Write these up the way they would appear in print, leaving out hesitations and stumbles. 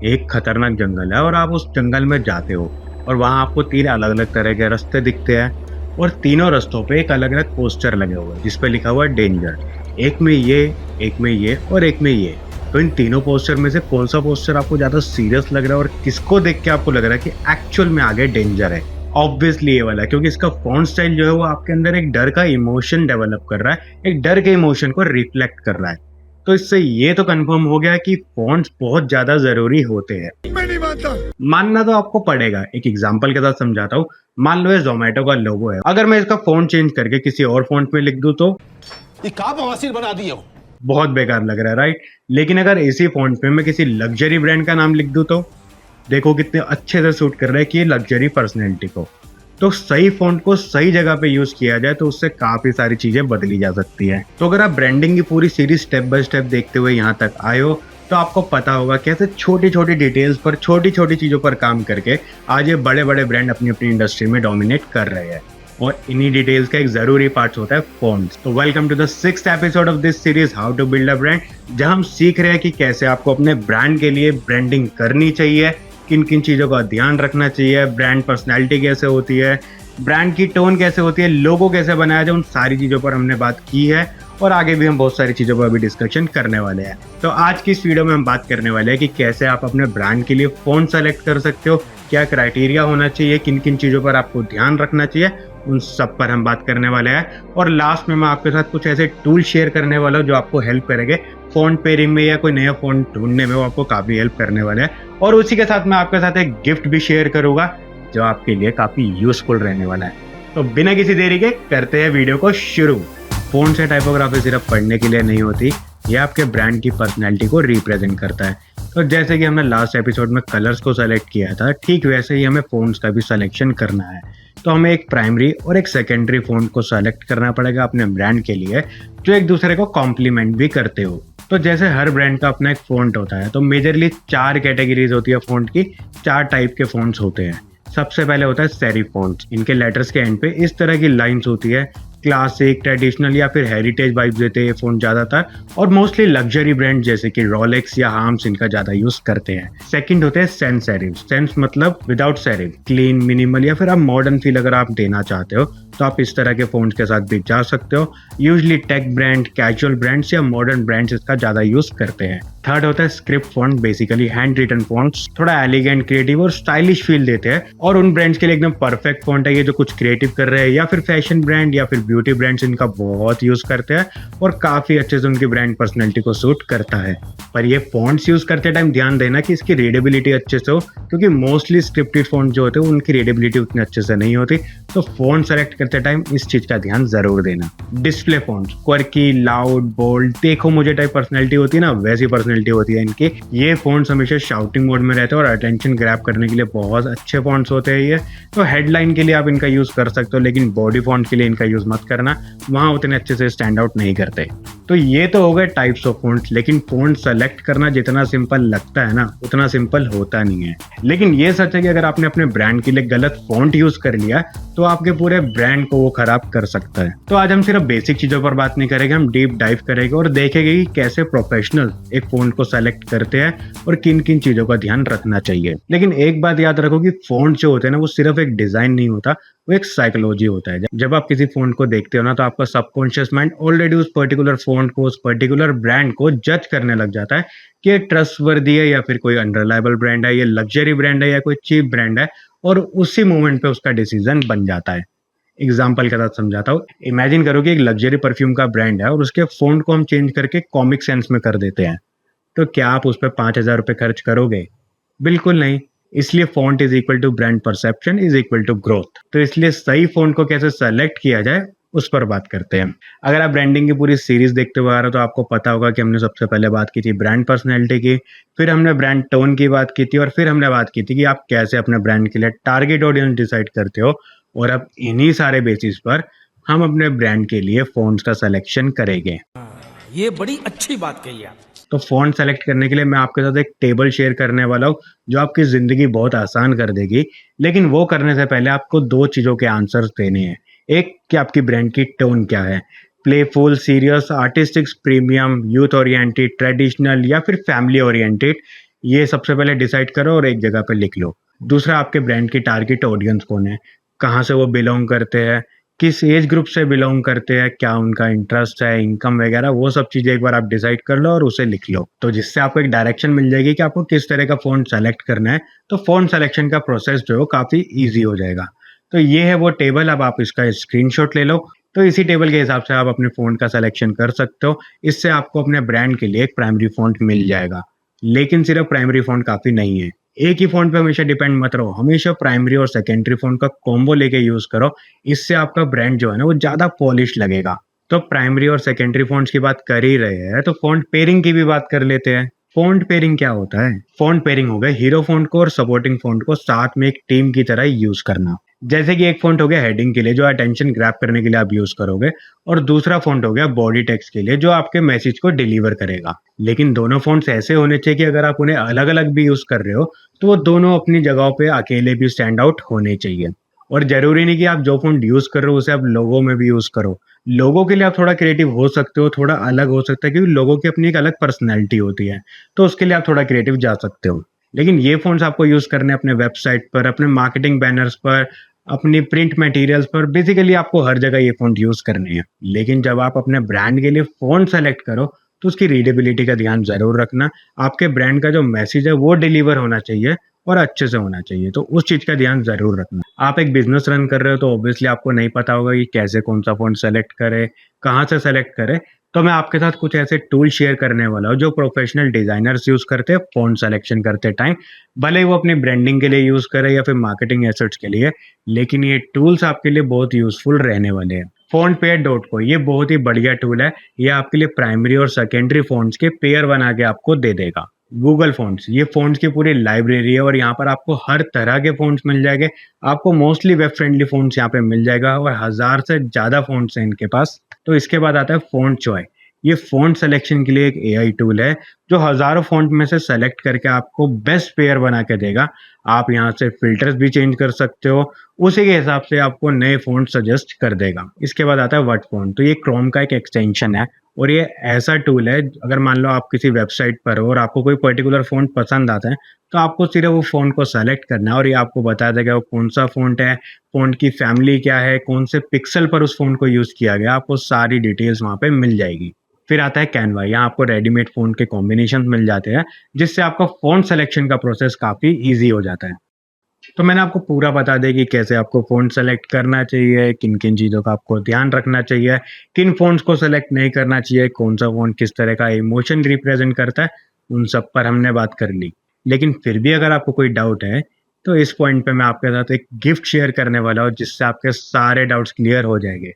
एक खतरनाक जंगल है और आप उस जंगल में जाते हो और वहाँ आपको 3 अलग-अलग तरह के रास्ते दिखते हैं और तीनों रास्तों पे एक अलग-अलग पोस्टर लगे हुए हैं जिस पे लिखा हुआ है डेंजर। एक में ये, एक में ये और एक में ये। तो इन तीनों पोस्टर में से कौन-सा पोस्टर आपको ज़्यादा सीरियस लग रहा है और किसको देख के आपको लग रहा है कि एक्चुअल में आगे डेंजर है? ऑब्वियसली ये वाला है, क्योंकि इसका फ़ॉन्ट स्टाइल जो है वो आपके अंदर एक डर का इमोशन डेवलप कर रहा है, एक डर के इमोशन को रिफ्लेक्ट कर रहा है। तो इससे ये तो कंफर्म हो गया कि फ़ॉन्ट्स बहुत ज़्यादा ज़रूरी होते हैं। मैं नहीं मानता। मानना तो आपको पड़ेगा। एक एग्जांपल के साथ समझाता हूँ। मान लो ये ज़ोमैटो का लोगो है। अगर मैं इसका फ़ॉन्ट चेंज करके किसी और फ़ॉन्ट में लिख दूँ तो ये का बवासीर बना दिए हो। बहुत बेकार लग रहा है, राइट? लेकिन अगर इसी फ़ॉन्ट पे मैं किसी लग्ज़री ब्रांड का नाम लिख दूँ तो देखो कितने अच्छे से सूट कर रहा है कि ये लग्ज़री पर्सनैलिटी को। तो सही फ़ॉन्ट को सही जगह पे यूज़ किया जाए तो उससे काफ़ी सारी चीज़ें बदली जा सकती हैं। तो अगर आप ब्रांडिंग की पूरी सीरीज़ स्टेप बाय स्टेप देखते हुए यहाँ तक आए हो, तो आपको पता होगा कैसे छोटी-छोटी डिटेल्स पर, छोटी-छोटी चीज़ों पर काम करके आज ये बड़े-बड़े ब्रांड अपनी-अपनी इंडस्ट्री में डोमिनेट कर रहे हैं। और इन्हीं डिटेल्स का एक ज़रूरी पार्ट होता है फ़ॉन्ट्स। तो welcome to the 6th episode of this series how to build a brand, जहाँ हम सीख रहे हैं कि कैसे आपको अपने ब्रांड के लिए ब्रांडिंग करनी चाहिए, किन-किन चीज़ों का ध्यान रखना चाहिए, ब्रांड पर्सनैलिटी कैसे होती है, ब्रांड की टोन कैसे होती है, लोगो कैसे बनाया जाए, उन सारी चीज़ों पर हमने बात की है और आगे भी हम बहुत सारी चीज़ों पर अभी डिस्कशन करने वाले हैं। तो आज की इस वीडियो में हम बात करने वाले हैं कि कैसे आप अपने ब्रांड के लिए फ़ॉन्ट सेलेक्ट कर सकते हो, क्या क्राइटेरिया होना चाहिए, किन-किन चीज़ों पर आपको ध्यान रखना चाहिए, उन सब पर हम बात करने वाले हैं। और लास्ट में मैं आपके साथ कुछ ऐसे टूल शेयर करने वाला हूँ जो आपको हेल्प करेंगे फ़ॉन्ट पेयरिंग में या कोई नया फ़ॉन्ट ढूँढने में, वो आपको काफ़ी हेल्प करने वाले हैं। और उसी के साथ मैं आपके साथ एक गिफ्ट भी शेयर करूँगा जो आपके लिए काफ़ी यूज़फुल रहने वाला है। तो बिना किसी देरी के करते हैं वीडियो को शुरू। फ़ॉन्ट से टाइपोग्राफी सिर्फ पढ़ने के लिए नहीं होती, ये आपके ब्रांड की पर्सनैलिटी को रिप्रेजेंट करता है। तो जैसे कि हमने लास्ट एपिसोड में कलर्स को सेलेक्ट किया था, ठीक वैसे ही हमें फ़ॉन्ट्स का भी सिलेक्शन करना है। तो हमें एक प्राइमरी और एक सेकेंडरी फ़ॉन्ट को सेलेक्ट करना पड़ेगा अपने ब्रांड के लिए, जो एक दूसरे को कॉम्प्लीमेंट भी करते हो। तो जैसे हर ब्रांड का अपना एक फ़ॉन्ट होता है, तो मेजरली 4 कैटेगरीज होती है फ़ॉन्ट की, 4 टाइप के फ़ॉन्ट्स होते हैं। सबसे पहले होता है सेरिफ फ़ॉन्ट्स। इनके लेटर्स के एंड पे इस तरह की लाइन्स होती है। क्लासिक, ट्रेडिशनल या फिर हेरिटेज वाइब्स देते हैं ये फ़ॉन्ट ज़्यादातर, और मोस्टली लग्जरी ब्रांड जैसे कि रोलेक्स या हार्म्स इनका ज़्यादा यूज़ करते हैं। सेकंड होते हैं सेंस सेरिफ। सेंस मतलब विदाउट सेरिफ, क्लीन, मिनिमल या फिर आप मॉडर्न फील अगर आप देना चाहते हो तो आप इस तरह के फ़ॉन्ट्स के साथ भी जा सकते हो। Usually tech brand, casual brands या मॉडर्न ब्रांड्स इसका ज़्यादा यूज़ करते हैं। थर्ड होता है script font, basically hand written fonts, थोड़ा एलिगेंट, क्रिएटिव और स्टाइलिश फील देते हैं और उन ब्रांड्स के लिए एकदम परफेक्ट फ़ॉन्ट है ये जो कुछ क्रिएटिव कर रहे हैं, या फिर फैशन ब्रांड या फिर ब्यूटी ब्रांड्स इनका बहुत यूज़ करते हैं और काफ़ी अच्छे से उनकी ब्रांड पर्सनैलिटी को सूट करता है। पर ये फ़ॉन्ट्स यूज़ करते टाइम ध्यान देना कि इसकी रीडेबिलिटी अच्छे से हो, क्योंकि मोस्टली स्क्रिप्टेड फ़ॉन्ट जो होते हैं उनकी रीडेबिलिटी उतनी अच्छे से नहीं होती। तो फ़ॉन्ट सेलेक्ट करते टाइम इस चीज़ का ध्यान ज़रूर देना। Display fonts, quirky, loud, bold, देखो मुझे टाइप पर्सनैलिटी होती है ना, वैसी पर्सनैलिटी होती है इनकी। ये फ़ॉन्ट्स हमेशा शाउटिंग मोड में रहते हैं और अटेंशन ग्रैब करने के लिए बहुत अच्छे फ़ॉन्ट्स होते हैं ये। तो हेडलाइन के लिए आप इनका यूज़ कर सकते हो, लेकिन बॉडी फ़ॉन्ट के लिए इनका यूज़ मत करना, वहाँ उतने अच्छे से स्टैंड आउट नहीं करते। तो ये तो हो गए टाइप्स ऑफ फ़ॉन्ट्स, लेकिन फ़ॉन्ट सेलेक्ट करना जितना सिंपल लगता है ना, उतना सिंपल होता नहीं है। लेकिन ये सच है कि अगर आपने अपने ब्रांड के लिए गलत फ़ॉन्ट यूज़ कर लिया तो आपके पूरे ब्रांड को वो खराब कर सकता है। तो आज हम सिर्फ बेसिक चीज़ों पर बात नहीं करेंगे, हम डीप डाइव करेंगे और देखेंगे कि कैसे प्रोफेशनल एक फ़ॉन्ट को सेलेक्ट करते हैं और किन किन चीज़ों का ध्यान रखना चाहिए। लेकिन एक बात याद रखो कि फ़ॉन्ट जो होते हैं ना, वो सिर्फ एक डिज़ाइन नहीं होता, वो एक साइकोलॉजी होता है। जब आप किसी फ़ॉन्ट को देखते हो ना, तो आपका सबकॉन्शियस माइंड ऑलरेडी उस पर्टिकुलर फ़ॉन्ट को, उस पर्टिकुलर ब्रांड को जज करने लग जाता है कि ये ट्रस्टवर्दी है या फिर कोई अनरिलायबल ब्रांड है, ये लग्जरी ब्रांड है या कोई चीप ब्रांड है, और उसी मोमेंट पे उसका डिसीजन बन जाता है। एग्जाम्पल के साथ समझाता हूँ। इमेजिन करो कि एक लग्जरी परफ्यूम का ब्रांड है और उसके फ़ॉन्ट को हम चेंज करके कॉमिक सेंस में कर देते हैं। तो क्या आप उस पे 5,000 रुपए खर्च करोगे? बिल्कुल नहीं। इसलिए font is equal to brand perception is equal to growth. तो इसलिए सही फ़ॉन्ट को कैसे सेलेक्ट किया जाए उस पर बात करते हैं। अगर आप ब्रांडिंग की पूरी सीरीज़ देखते हुए आ रहे हो तो आपको पता होगा कि हमने सबसे पहले बात की थी ब्रांड पर्सनैलिटी की, फिर हमने ब्रांड टोन की बात की थी और फिर हमने बात की थी कि आप कैसे अपने ब्रांड के लिए टारगेट ऑडियंस डिसाइड करते हो। और अब इन्हीं सारे बेसिस पर हम अपने ब्रांड के लिए फ़ॉन्ट्स का सिलेक्शन करेंगे। ये बड़ी अच्छी बात कही आप। तो फ़ॉन्ट सेलेक्ट करने के लिए मैं आपके साथ एक टेबल शेयर करने वाला हूँ जो आपकी ज़िंदगी बहुत आसान कर देगी। लेकिन वो करने से पहले आपको 2 चीज़ों के आंसर्स देने हैं। एक कि आपकी ब्रांड की टोन क्या है, playful, serious, artistic, premium, youth oriented, traditional या फिर फैमिली ओरिएंटेड। ये सबसे पहले डिसाइड करो और एक जगह पे लिख लो। दूसरा, आपके ब्रांड की टारगेट ऑडियंस कौन है, कहाँ से वो बिलोंग करते हैं, किस एज ग्रुप से बिलोंग करते हैं, क्या उनका इंटरेस्ट है, इनकम वगैरह, वो सब चीज़ें एक बार आप डिसाइड कर लो और उसे लिख लो। तो जिससे आपको एक डायरेक्शन मिल जाएगी कि आपको किस तरह का फ़ॉन्ट सेलेक्ट करना है। तो फ़ॉन्ट सिलेक्शन का प्रोसेस जो है वो काफ़ी ईज़ी हो जाएगा। तो ये है वो टेबल, अब आप इसका स्क्रीनशॉट ले लो। तो इसी टेबल के हिसाब से आप अपने फ़ॉन्ट का सिलेक्शन कर सकते हो। इससे आपको अपने ब्रांड के लिए एक प्राइमरी फ़ॉन्ट मिल जाएगा। लेकिन सिर्फ प्राइमरी फ़ॉन्ट काफ़ी नहीं है। एक ही फ़ॉन्ट पे हमेशा डिपेंड मत रहो। हमेशा प्राइमरी और सेकेंडरी फ़ॉन्ट का कॉम्बो लेके यूज़ करो। इससे आपका ब्रांड जो है ना वो ज़्यादा पॉलिश लगेगा। तो प्राइमरी और सेकेंडरी फ़ॉन्ट्स की बात कर ही रहे हैं तो फ़ॉन्ट पेयरिंग की भी बात कर लेते हैं। फ़ॉन्ट पेयरिंग क्या होता है? फ़ॉन्ट पेयरिंग हो गया हीरो फ़ॉन्ट को और सपोर्टिंग फ़ॉन्ट को साथ में एक टीम की तरह यूज़ करना। जैसे कि एक फ़ॉन्ट हो गया हेडिंग के लिए जो अटेंशन ग्रैब करने के लिए आप यूज़ करोगे, और दूसरा फ़ॉन्ट हो गया बॉडी टेक्स्ट के लिए जो आपके मैसेज को डिलीवर करेगा। लेकिन दोनों फ़ॉन्ट्स ऐसे होने चाहिए कि अगर आप उन्हें अलग-अलग भी यूज़ कर रहे हो तो वो दोनों अपनी जगहों पे अकेले भी स्टैंड आउट होने चाहिए। और ज़रूरी नहीं कि आप जो फ़ॉन्ट यूज़ कर रहे हो उसे आप लोगो में भी यूज़ करो। लोगो के लिए आप थोड़ा क्रिएटिव हो सकते हो, थोड़ा अलग हो सकता है क्योंकि लोगों की अपनी एक अलग पर्सनैलिटी होती है। तो उसके लिए आप थोड़ा क्रिएटिव जा सकते हो। लेकिन ये फ़ॉन्ट्स आपको यूज़ करने हैं अपने वेबसाइट पर, अपने मार्केटिंग बैनर्स पर, अपनी प्रिंट मटेरियल्स पर, बेसिकली आपको हर जगह ये फ़ॉन्ट यूज़ करने हैं। लेकिन जब आप अपने ब्रांड के लिए फ़ॉन्ट सेलेक्ट करो, तो उसकी रीडेबिलिटी का ध्यान ज़रूर रखना। आपके ब्रांड का जो मैसेज है वो डिलीवर होना चाहिए और अच्छे से होना चाहिए, तो उस चीज़ का ध्यान ज़रूर रखना। आप एक बिज़नेस रन कर रहे हो तो ऑब्वियसली आपको नहीं पता होगा कि कैसे कौन-सा फ़ॉन्ट सेलेक्ट करें, कहाँ से सेलेक्ट करें। तो मैं आपके साथ कुछ ऐसे टूल शेयर करने वाला हूँ जो प्रोफेशनल डिज़ाइनर्स यूज़ करते हैं फ़ॉन्ट सिलेक्शन करते टाइम। भले ही वो अपनी ब्रांडिंग के लिए यूज़ करें या फिर मार्केटिंग एसेट्स के लिए, लेकिन ये टूल्स आपके लिए बहुत यूज़फुल रहने वाले हैं। फ़ॉन्टपेयर.को ये बहुत ही बढ़िया टूल है। ये आपके लिए प्राइमरी और सेकेंडरी फ़ॉन्ट्स के पेयर बना के आपको दे देगा। गूगल फ़ॉन्ट्स, ये फ़ॉन्ट्स की पूरी लाइब्रेरी है और यहाँ पर आपको हर तरह के फ़ॉन्ट्स मिल जाएँगे। आपको मोस्टली वेब फ्रेंडली फ़ॉन्ट्स यहाँ पे मिल जाएगा और 1000 से ज़्यादा फ़ॉन्ट्स हैं इनके पास। तो इसके बाद आता है फ़ॉन्टजॉय। ये फ़ॉन्ट सिलेक्शन के लिए एक एआई टूल है जो हज़ारों फ़ॉन्ट में से सेलेक्ट करके आपको बेस्ट पेयर बना के देगा। आप यहाँ से फ़िल्टर्स भी चेंज कर सकते हो, उसी के हिसाब से आपको नए फ़ॉन्ट सजेस्ट कर देगा। इसके बाद आता है वर्ड फ़ॉन्ट, तो ये क्रोम का एक एक्सटेंशन है और ये ऐसा टूल है, अगर मान लो आप किसी वेबसाइट पर हो और आपको कोई पर्टिकुलर फ़ॉन्ट पसंद आता है, तो आपको सिर्फ़ वो फ़ॉन्ट को सेलेक्ट करना है और ये आपको बता देगा वो कौन-सा फ़ॉन्ट है, फ़ॉन्ट की फ़ैमिली क्या है, कौन से पिक्सल पर उस फ़ॉन्ट को यूज़ किया गया, आपको सारी डिटेल्स वहाँ पे मिल जाएगी। फिर आता है कैनवा, यहाँ आपको रेडीमेड फ़ॉन्ट के कॉम्बिनेशन मिल जाते हैं, जिससे आपका फ़ॉन्ट सिलेक्शन का प्रोसेस काफ़ी ईज़ी हो जाता है। तो मैंने आपको पूरा बता दिया कि कैसे आपको फ़ॉन्ट सेलेक्ट करना चाहिए, किन-किन चीज़ों का आपको ध्यान रखना चाहिए, किन फ़ॉन्ट्स को सेलेक्ट नहीं करना चाहिए, कौन-सा फ़ॉन्ट किस तरह का इमोशन रिप्रेज़ेंट करता है, उन सब पर हमने बात कर ली। लेकिन फिर भी अगर आपको कोई डाउट है, तो इस पॉइंट पे मैं आपके साथ एक गिफ्ट शेयर करने वाला हूँ, जिससे आपके सारे डाउट्स क्लियर हो जाएँगे।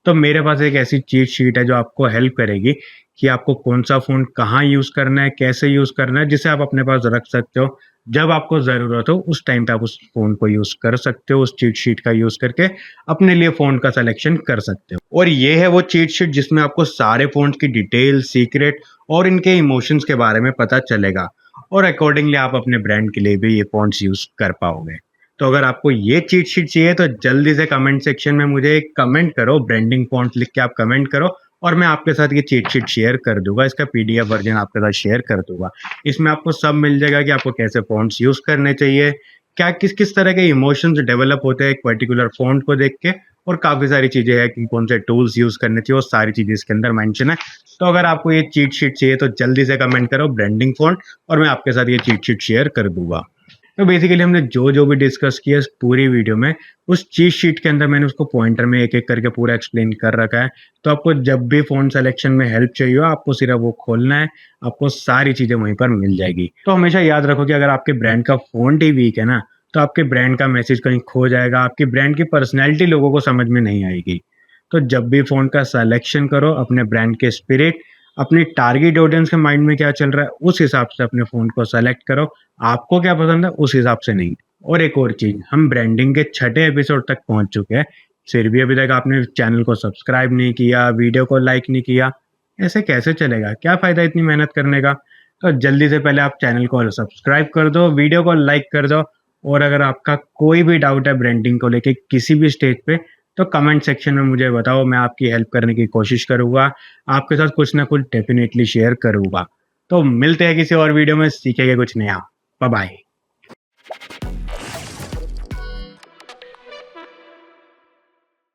तो मेरे पास एक ऐसी चीट शीट है जो आपको हेल्प करेगी कि आपको कौन-सा फ़ॉन्ट कहाँ यूज़ करना है, कैसे यूज़ करना है, जिसे आप अपने पास रख सकते हो। जब आपको ज़रूरत हो उस टाइम पे आप उस फ़ॉन्ट को यूज़ कर सकते हो, उस चीट शीट का यूज़ करके अपने लिए फ़ॉन्ट का सिलेक्शन कर सकते हो। और ये है वो चीट शीट जिसमें आपको सारे फ़ॉन्ट्स की डिटेल, सीक्रेट और इनके इमोशंस के बारे में पता चलेगा और अकॉर्डिंगली आप अपने ब्रांड के लिए भी ये फ़ॉन्ट्स यूज़ कर पाओगे। तो अगर आपको ये चीट शीट चाहिए तो जल्दी से कमेंट सेक्शन में मुझे एक कमेंट करो, ब्रांडिंग फ़ॉन्ट्स लिख के आप कमेंट करो और मैं आपके साथ ये चीट शीट शेयर कर दूँगा, इसका पीडीएफ वर्ज़न आपके साथ शेयर कर दूँगा। इसमें आपको सब मिल जाएगा कि आपको कैसे फ़ॉन्ट्स यूज़ करने चाहिए, क्या किस-किस तरह के इमोशंस डेवलप होते हैं एक पर्टिकुलर फ़ॉन्ट को देख के, और काफ़ी सारी चीज़ें हैं कि कौन से टूल्स यूज़ करने चाहिए, वो सारी चीज़ें इसके अंदर मेंशन है। तो अगर आपको ये चीट शीट चाहिए तो जल्दी से कमेंट करो ब्रांडिंग फ़ॉन्ट और मैं आपके साथ ये चीट शीट शेयर कर दूँगा। तो बेसिकली हमने जो-जो भी डिस्कस किया इस पूरी वीडियो में, उस चीट शीट के अंदर मैंने उसको पॉइंटर में एक-एक करके पूरा एक्सप्लेन कर रखा है। तो आपको जब भी फ़ॉन्ट सिलेक्शन में हेल्प चाहिए हो, आपको सिर्फ़ वो खोलना है, आपको सारी चीज़ें वहीं पर मिल जाएगी। तो हमेशा याद रखो कि अगर आपके ब्रांड का फ़ॉन्ट ही वीक है ना, तो आपके ब्रांड का मैसेज कहीं खो जाएगा, आपकी ब्रांड की पर्सनैलिटी लोगों को समझ में नहीं आएगी। तो जब भी फ़ॉन्ट का सिलेक्शन करो, अपने ब्रांड के स्पिरिट, अपनी टारगेट ऑडियंस के माइंड में क्या चल रहा है, उस हिसाब से अपने फ़ॉन्ट को सेलेक्ट करो। आपको क्या पसंद है, उस हिसाब से नहीं। और एक और चीज़, हम ब्रांडिंग के छठे एपिसोड तक पहुँच चुके हैं, फिर भी अभी तक आपने चैनल को सब्सक्राइब नहीं किया, वीडियो को लाइक नहीं किया, ऐसे कैसे चलेगा? क्या फ़ायदा इतनी मेहनत करने का? तो जल्दी से पहले आप चैनल को सब्सक्राइब कर दो, वीडियो को लाइक कर दो और अगर आपका कोई भी डाउट है ब्रांडिंग को लेके किसी भी स्टेज पे, तो कमेंट सेक्शन में मुझे बताओ, मैं आपकी हेल्प करने की कोशिश करूँगा। आपके साथ कुछ ना कुछ डेफ़िनेटली शेयर करूँगा। तो मिलते हैं किसी और वीडियो में, सीखेंगे कुछ नया। Bye bye.